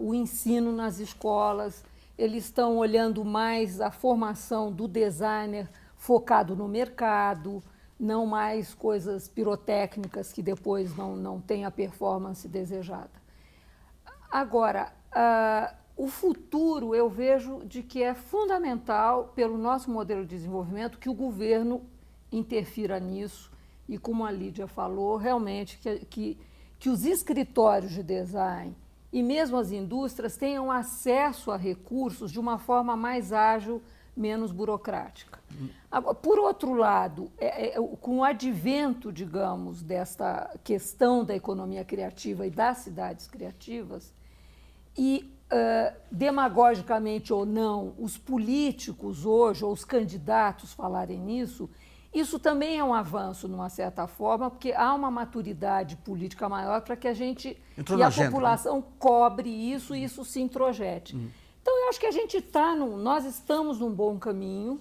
E: o ensino nas escolas. Eles estão olhando mais a formação do designer focado no mercado, não mais coisas pirotécnicas que depois não têm a performance desejada. Agora, o futuro eu vejo de que é fundamental, pelo nosso modelo de desenvolvimento, que o governo interfira nisso e, como a Lídia falou, realmente que os escritórios de design e mesmo as indústrias tenham acesso a recursos de uma forma mais ágil, menos burocrática. Agora, por outro lado, com o advento, digamos, desta questão da economia criativa e das cidades criativas, e demagogicamente ou não, os políticos hoje, ou os candidatos falarem nisso, isso também é um avanço, numa certa forma, porque há uma maturidade política maior para que a gente e a população cobre isso e isso se introjete. Então, eu acho que nós estamos num bom caminho.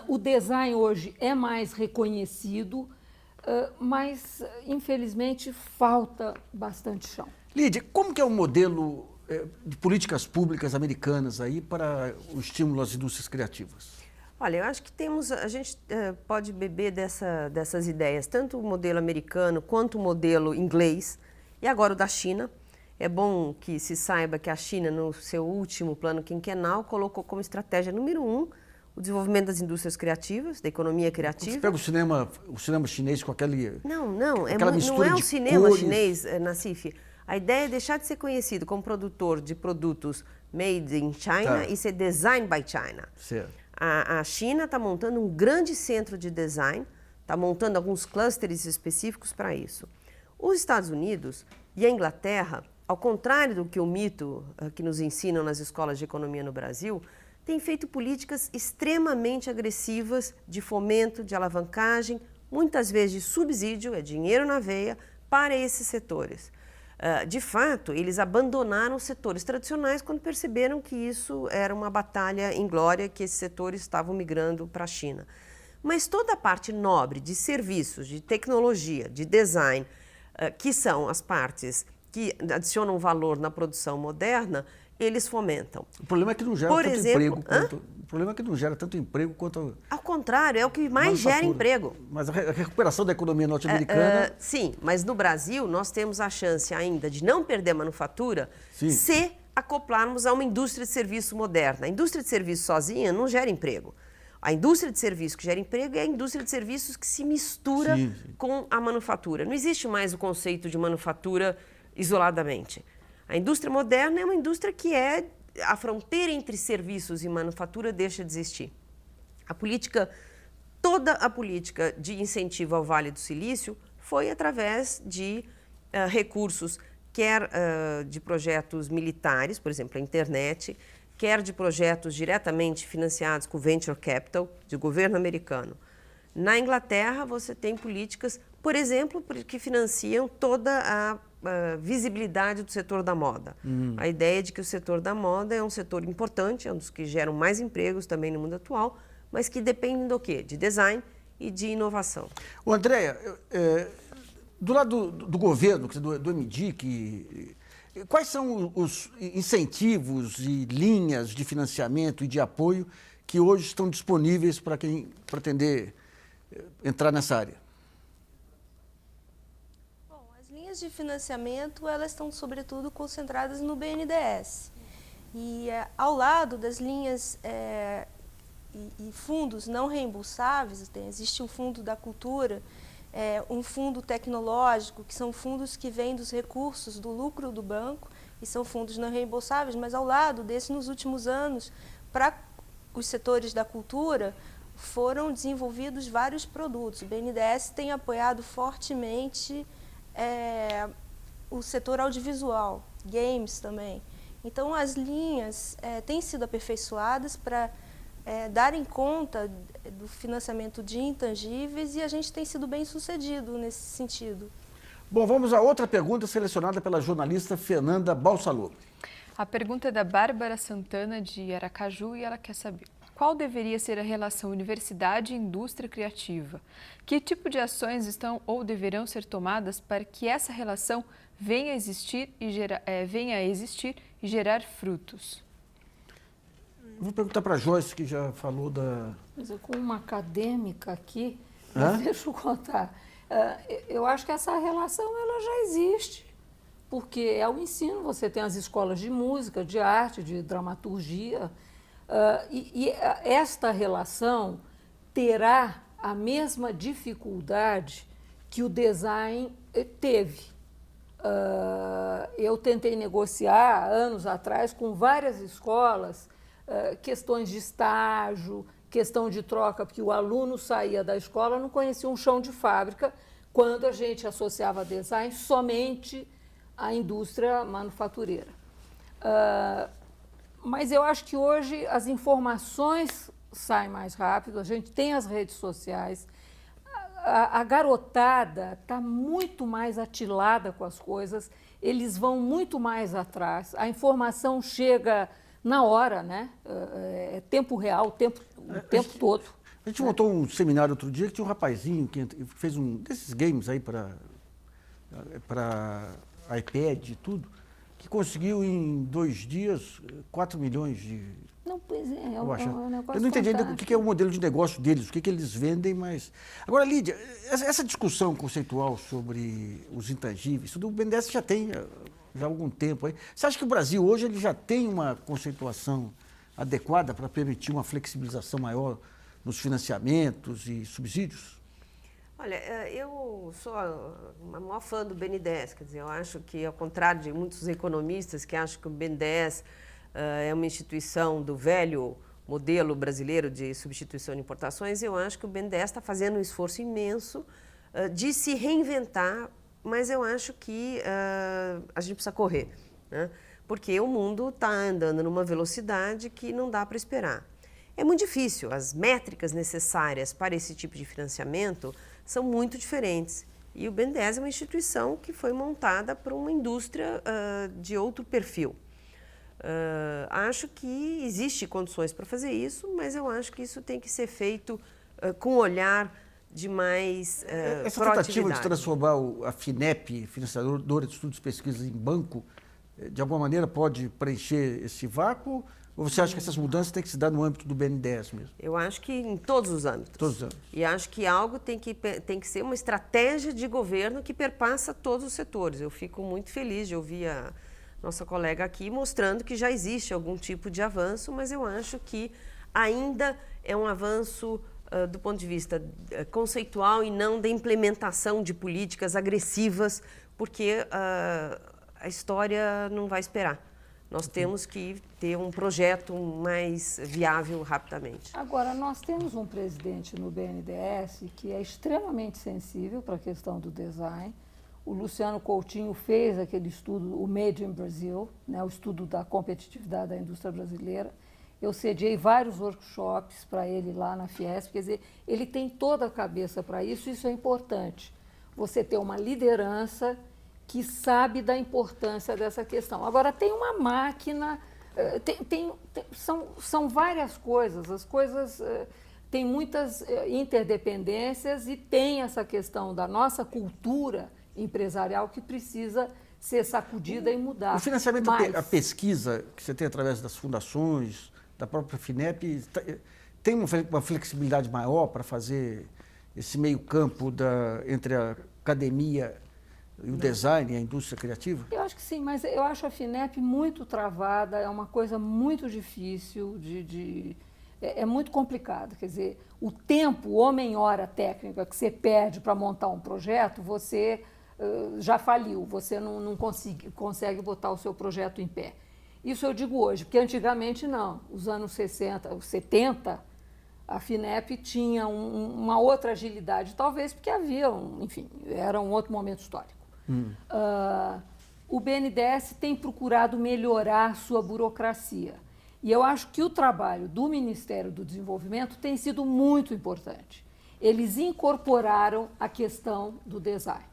E: O design hoje é mais reconhecido, mas, infelizmente, falta bastante chão.
A: Lídia, como que é o modelo de políticas públicas americanas aí para o estímulo às indústrias criativas?
D: Olha, eu acho que a gente pode beber dessas ideias, tanto o modelo americano quanto o modelo inglês e agora o da China. É bom que se saiba que a China, no seu último plano quinquenal, colocou como estratégia número 1 o desenvolvimento das indústrias criativas, da economia criativa.
A: Você pega o cinema chinês com aquele...
D: Não é o cinema
A: cores.
D: Chinês, Nassif. A ideia é deixar de ser conhecido como produtor de produtos made in China e ser design by China.
A: Certo.
D: A China está montando um grande centro de design, está montando alguns clusters específicos para isso. Os Estados Unidos e a Inglaterra, ao contrário do que o mito que nos ensinam nas escolas de economia no Brasil, têm feito políticas extremamente agressivas de fomento, de alavancagem, muitas vezes de subsídio, é dinheiro na veia, para esses setores. De fato, eles abandonaram os setores tradicionais quando perceberam que isso era uma batalha inglória, que esses setores estavam migrando para a China. Mas toda a parte nobre de serviços, de tecnologia, de design, que são as partes que adicionam valor na produção moderna, eles fomentam.
A: O problema é que não gera tanto emprego quanto...
D: Ao contrário, é o que mais gera emprego.
A: Mas a recuperação da economia norte-americana...
D: Sim, mas no Brasil nós temos a chance ainda de não perder a manufatura se acoplarmos a uma indústria de serviço moderna. A indústria de serviço sozinha não gera emprego. A indústria de serviços que gera emprego é a indústria de serviços que se mistura com a manufatura. Não existe mais o conceito de manufatura isoladamente. A indústria moderna é uma indústria que a fronteira entre serviços e manufatura deixa de existir. Toda a política de incentivo ao Vale do Silício foi através de recursos, quer de projetos militares, por exemplo, a internet, quer de projetos diretamente financiados com venture capital, de governo americano. Na Inglaterra, você tem políticas, por exemplo, que financiam toda a visibilidade do setor da moda. A ideia de que o setor da moda é um setor importante, é um dos que geram mais empregos também no mundo atual, mas que dependem do quê? De design e de inovação.
A: Andréia, do lado do governo, do MDIC, quais são os incentivos e linhas de financiamento e de apoio que hoje estão disponíveis para quem pretender entrar nessa área?
F: Bom, as linhas de financiamento, elas estão sobretudo concentradas no BNDES. E ao lado das linhas e fundos não reembolsáveis, existe um fundo da cultura, um fundo tecnológico, que são fundos que vêm dos recursos do lucro do banco e são fundos não reembolsáveis, mas ao lado desse, nos últimos anos, para os setores da cultura, foram desenvolvidos vários produtos. O BNDES tem apoiado fortemente o setor audiovisual, games também. Então, as linhas têm sido aperfeiçoadas para darem conta do financiamento de intangíveis e a gente tem sido bem sucedido nesse sentido.
A: Bom, vamos a outra pergunta selecionada pela jornalista Fernanda Balsalobo.
H: A pergunta é da Bárbara Santana, de Aracaju, e ela quer saber: qual deveria ser a relação universidade e indústria criativa? Que tipo de ações estão ou deverão ser tomadas para que essa relação venha a existir e gerar frutos?
A: Vou perguntar para a Joyce, que já falou da...
E: Mas com uma acadêmica aqui, deixa eu contar. Eu acho que essa relação ela já existe, porque é o ensino. Você tem as escolas de música, de arte, de dramaturgia, e esta relação terá a mesma dificuldade que o design teve. Eu tentei negociar anos atrás com várias escolas questões de estágio, questão de troca, porque o aluno saía da escola, não conhecia um chão de fábrica, quando a gente associava design somente à indústria manufatureira. Mas eu acho que hoje as informações saem mais rápido, a gente tem as redes sociais, a garotada está muito mais atilada com as coisas, eles vão muito mais atrás, a informação chega na hora, né? É tempo real, o tempo todo.
A: A gente montou um seminário outro dia que tinha um rapazinho que fez um desses games aí para iPad e tudo, que conseguiu em 2 dias 4 milhões de...
E: Não, pois é um negócio.
A: Eu não entendi ainda o que é o modelo de negócio deles, o que eles vendem, mas... Agora, Lídia, essa discussão conceitual sobre os intangíveis, o BNDES já tem há algum tempo aí. Você acha que o Brasil hoje ele já tem uma conceituação adequada para permitir uma flexibilização maior nos financiamentos e subsídios?
D: Olha, eu sou uma maior fã do BNDES, quer dizer, eu acho que, ao contrário de muitos economistas que acham que o BNDES é uma instituição do velho modelo brasileiro de substituição de importações, eu acho que o BNDES está fazendo um esforço imenso de se reinventar, mas eu acho que a gente precisa correr, né? Porque o mundo está andando numa velocidade que não dá para esperar. É muito difícil, as métricas necessárias para esse tipo de financiamento são muito diferentes. E o BNDES é uma instituição que foi montada por uma indústria de outro perfil. Acho que existe condições para fazer isso, mas eu acho que isso tem que ser feito com um olhar de mais
A: essa tentativa de transformar a FINEP, Financiadora de Estudos e Pesquisas, em banco, de alguma maneira pode preencher esse vácuo? Ou você acha que essas mudanças têm que se dar no âmbito do BNDES mesmo?
D: Eu acho que em todos os âmbitos.
A: Todos os âmbitos.
D: E acho que algo tem que ser uma estratégia de governo que perpassa todos os setores. Eu fico muito feliz de ouvir a nossa colega aqui mostrando que já existe algum tipo de avanço, mas eu acho que ainda é um avanço do ponto de vista conceitual e não da implementação de políticas agressivas, porque a história não vai esperar. Nós temos que ter um projeto mais viável rapidamente.
E: Agora, nós temos um presidente no BNDES que é extremamente sensível para a questão do design. O Luciano Coutinho fez aquele estudo, o Made in Brazil, né, o estudo da competitividade da indústria brasileira. Eu sediei vários workshops para ele lá na Fiesp, quer dizer, ele tem toda a cabeça para isso, isso é importante. Você ter uma liderança que sabe da importância dessa questão. Agora, tem uma máquina, são várias coisas, as coisas têm muitas interdependências e tem essa questão da nossa cultura empresarial que precisa ser sacudida e mudar.
A: O financiamento, a pesquisa que você tem através das fundações, da própria FINEP, tem uma flexibilidade maior para fazer esse meio campo entre a academia e o design e a indústria criativa?
E: Eu acho que sim, mas eu acho a FINEP muito travada, é uma coisa muito difícil, é muito complicado. Quer dizer, o tempo, homem-hora técnica que você perde para montar um projeto, você já faliu, você não consegue botar o seu projeto em pé. Isso eu digo hoje, porque antigamente não. Os anos 60, 70, a FINEP tinha uma outra agilidade, talvez porque havia, enfim, era um outro momento histórico. O BNDES tem procurado melhorar sua burocracia. E eu acho que o trabalho do Ministério do Desenvolvimento tem sido muito importante. Eles incorporaram a questão do design.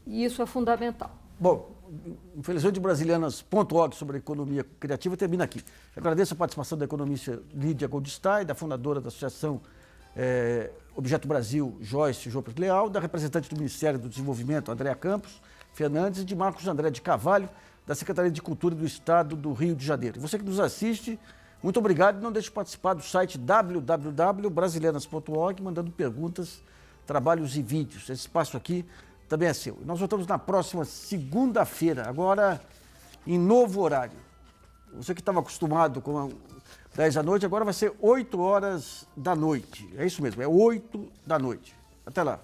E: E isso é fundamental.
A: Bom, infelizmente, Brasilianas.org sobre a economia criativa termina aqui. Eu agradeço a participação da economista Lídia Goldstein, da fundadora da Associação Objeto Brasil, Joyce Jopes Leal, da representante do Ministério do Desenvolvimento, Andréa Campos Fernandes, e de Marcos André de Carvalho, da Secretaria de Cultura do Estado do Rio de Janeiro. E você que nos assiste, muito obrigado e não deixe de participar do site www.brasilianas.org, mandando perguntas, trabalhos e vídeos. Esse espaço aqui também é seu. Nós voltamos na próxima segunda-feira, agora em novo horário. Você que estava acostumado com 10 da noite, agora vai ser 8 horas da noite. É isso mesmo, é 8 da noite. Até lá.